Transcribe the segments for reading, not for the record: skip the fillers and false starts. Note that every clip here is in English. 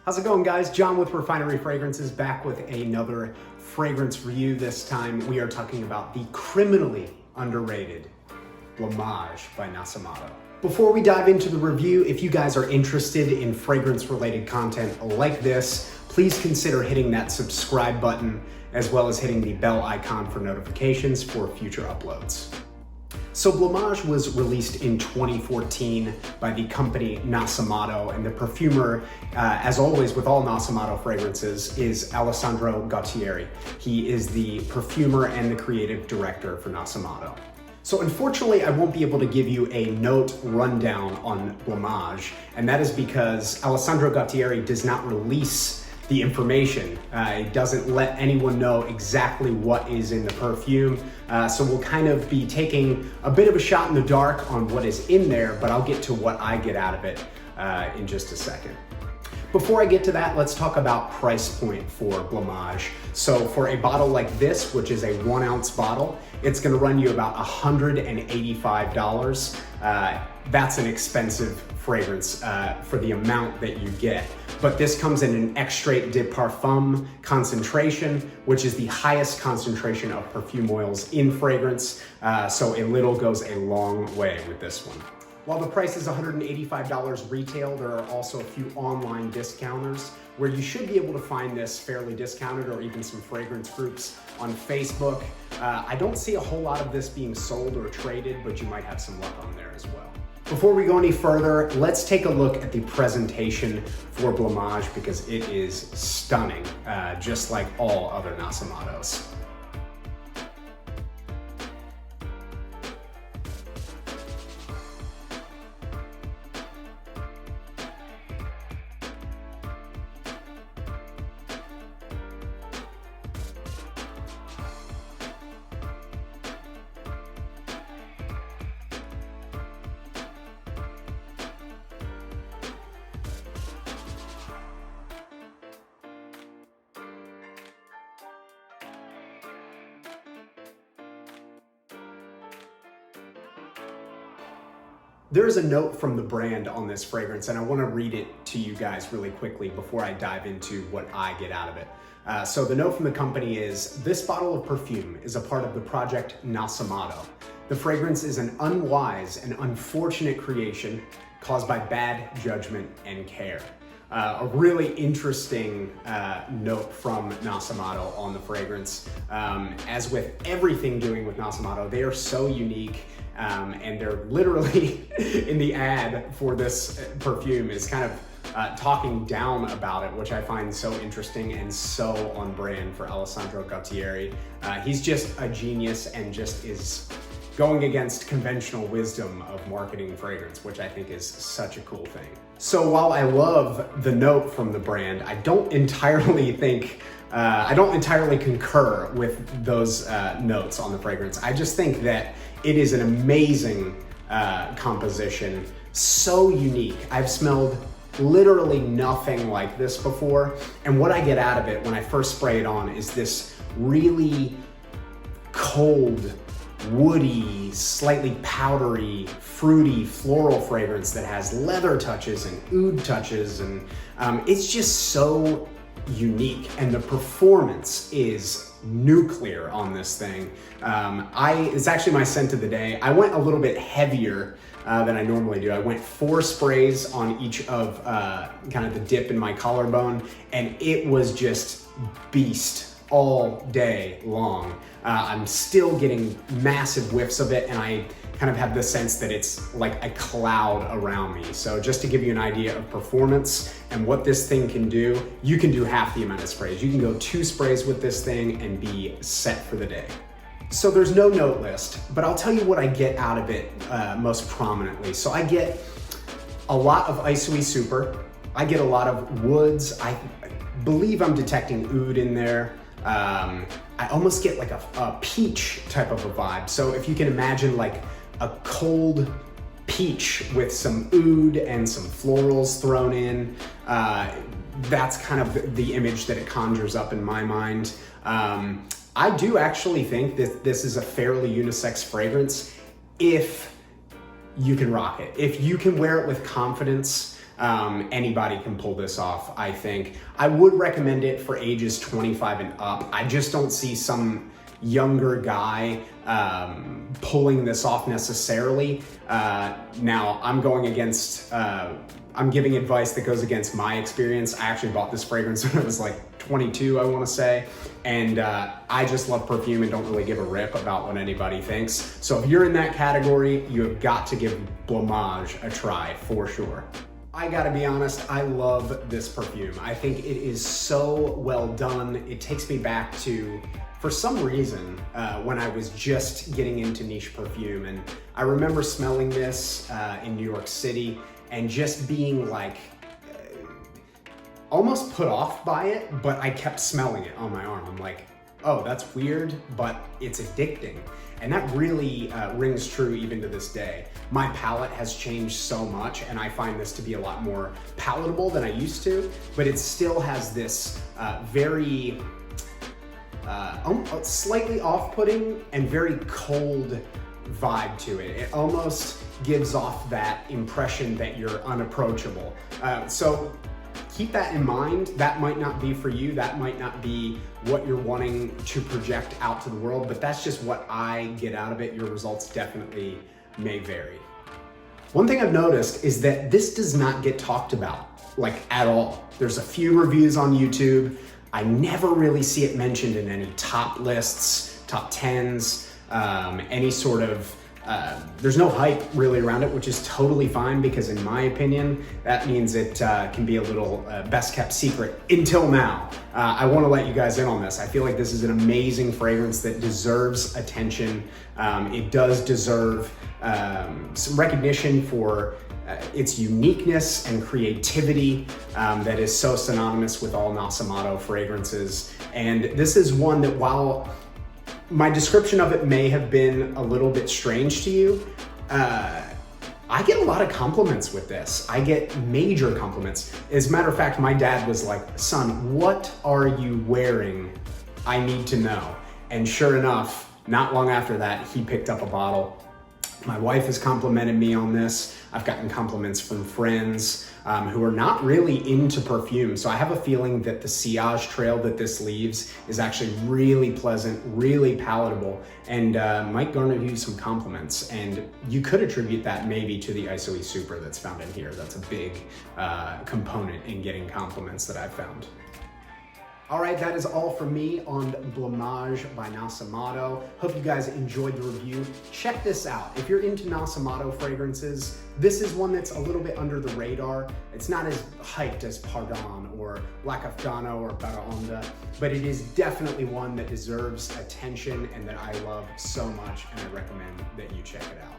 How's it going, guys? John with Refinery Fragrances back with another fragrance review. This time we are talking about the criminally underrated Blamage by Nasomatto. Before we dive into the review, if you guys are interested in fragrance-related content like this, please consider hitting that subscribe button as well as hitting the bell icon for notifications for future uploads. So Blamage was released in 2014 by the company Nasomatto, and the perfumer, as always with all Nasomatto fragrances, is Alessandro Gottieri. He is the perfumer and the creative director for Nasomatto. So unfortunately, I won't be able to give you a note rundown on Blamage, and that is because Alessandro Gottieri does not release the information. It doesn't let anyone know exactly what is in the perfume. So we'll kind of be taking a bit of a shot in the dark on what is in there, but I'll get to what I get out of it in just a second. Before I get to that, let's talk about price point for Blamage. So for a bottle like this, which is a 1 ounce bottle, it's gonna run you about $185. That's an expensive fragrance for the amount that you get. But this comes in an extrait de parfum concentration, which is the highest concentration of perfume oils in fragrance. So a little goes a long way with this one. While the price is $185 retail, there are also a few online discounters where you should be able to find this fairly discounted, or even some fragrance groups on Facebook. I don't see a whole lot of this being sold or traded, but you might have some luck on there as well. Before we go any further, let's take a look at the presentation for Blamage because it is stunning, just like all other Nasomattos. There's a note from the brand on this fragrance, and I want to read it to you guys really quickly before I dive into what I get out of it. So the note from the company is, "This bottle of perfume is a part of the project Nasomatto. The fragrance is an unwise and unfortunate creation caused by bad judgment and care." A really interesting note from Nasomatto on the fragrance. As with everything doing with Nasomatto, they are so unique. And they're literally in the ad for this perfume is kind of talking down about it, which I find so interesting and so on brand for Alessandro Gottieri. He's just a genius and just is going against conventional wisdom of marketing fragrance, which I think is such a cool thing. So while I love the note from the brand, I don't entirely concur with those notes on the fragrance. I just think that it is an amazing composition, so unique. I've smelled literally nothing like this before, and what I get out of it when I first spray it on is this really cold, woody, slightly powdery, fruity, floral fragrance that has leather touches and oud touches, and it's just so unique, and the performance is nuclear on this thing. It's actually my scent of the day. I went a little bit heavier than I normally do. I went 4 sprays on each of kind of the dip in my collarbone, and it was just beast all day long. I'm still getting massive whiffs of it, and I kind of have the sense that it's like a cloud around me. So just to give you an idea of performance and what this thing can do, you can do half the amount of sprays. You can go 2 sprays with this thing and be set for the day. So there's no note list, but I'll tell you what I get out of it most prominently. So I get a lot of Isoe Super. I get a lot of woods. I believe I'm detecting oud in there. I almost get like a peach type of a vibe. So if you can imagine like a cold peach with some oud and some florals thrown in, that's kind of the image that it conjures up in my mind. I do actually think that this is a fairly unisex fragrance if you can rock it. If you can wear it with confidence, Anybody can pull this off, I think. I would recommend it for ages 25 and up. I just don't see some younger guy pulling this off necessarily. Now, I'm going against, I'm giving advice that goes against my experience. I actually bought this fragrance when I was like 22, I want to say, and I just love perfume and don't really give a rip about what anybody thinks. So if you're in that category, you have got to give Blamage a try for sure. I gotta be honest, I love this perfume. I think it is so well done. It takes me back to, for some reason, when I was just getting into niche perfume, and I remember smelling this in New York City and just being like, almost put off by it, but I kept smelling it on my arm. I'm like, oh, that's weird, but it's addicting. And that really rings true even to this day. My palate has changed so much, and I find this to be a lot more palatable than I used to, but it still has this very slightly off-putting and very cold vibe to it. It almost gives off that impression that you're unapproachable. So keep that in mind. That might not be for you. That might not be what you're wanting to project out to the world, but that's just what I get out of it. Your results definitely may vary. One thing I've noticed is that this does not get talked about, like, at all. There's a few reviews on YouTube. I never really see it mentioned in any top lists, top 10s, any sort of, there's no hype really around it, which is totally fine because in my opinion, that means it can be a little best kept secret until now. I wanna let you guys in on this. I feel like this is an amazing fragrance that deserves attention. It does deserve some recognition for its uniqueness and creativity that is so synonymous with all Nasomatto fragrances. And this is one that, while my description of it may have been a little bit strange to you, I get a lot of compliments with this. I get major compliments. As a matter of fact, my dad was like, son, what are you wearing? I need to know. And sure enough, not long after that, he picked up a bottle. My wife has complimented me on this. I've gotten compliments from friends who are not really into perfume. So I have a feeling that the sillage trail that this leaves is actually really pleasant, really palatable, and might garner you some compliments. And you could attribute that maybe to the ISOE Super that's found in here. That's a big component in getting compliments that I've found. All right, that is all from me on Blamage by Nasomatto. Hope you guys enjoyed the review. Check this out. If you're into Nasomatto fragrances, this is one that's a little bit under the radar. It's not as hyped as Pardon or Black Afghano or Baraonda, but it is definitely one that deserves attention and that I love so much, and I recommend that you check it out.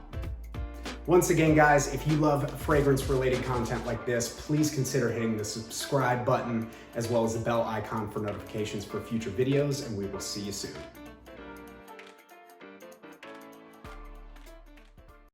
Once again, guys, if you love fragrance-related content like this, please consider hitting the subscribe button as well as the bell icon for notifications for future videos, and we will see you soon.